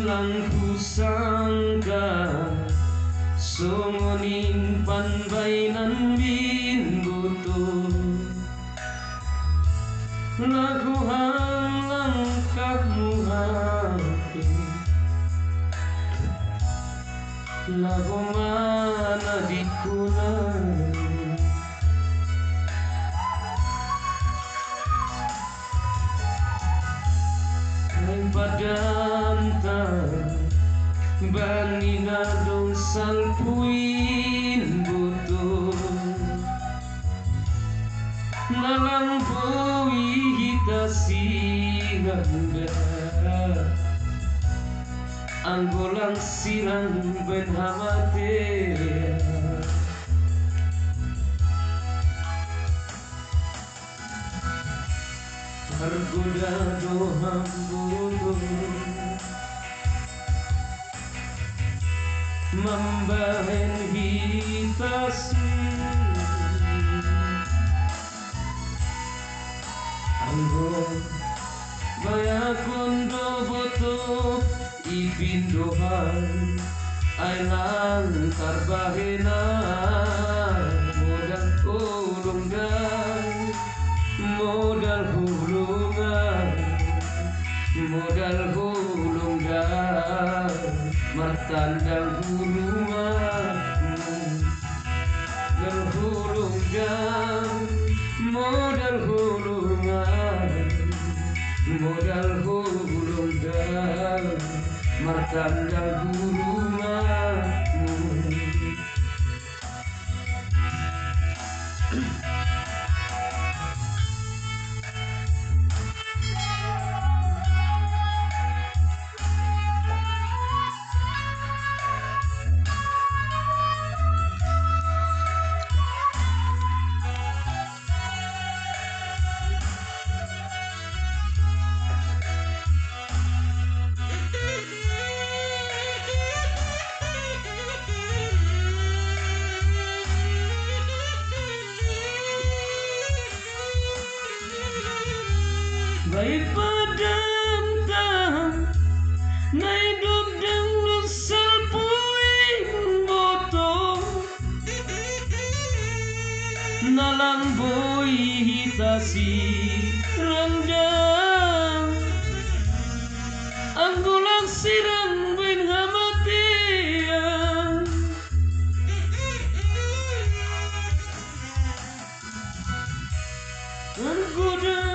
lang kusangka sunguning panbainan binbuto laguhan langkahmu hati lagu mana dikulai padanta banina dong salpuin butuh nalampui hita siganda anggolang silang benhamate tergoda doham butuh membahen hitasi anggo bayakun do boto ipindohan ailang tarbahena modal ulung dan modal hulungan modal hulungan martandang hulungan berhulungan modal hulungan modal hulungan martandang hulungan baik padam tang nai dub dang nusal puing boto nalang boy hitasi rendang anggulang sirang bin hamatian anggulang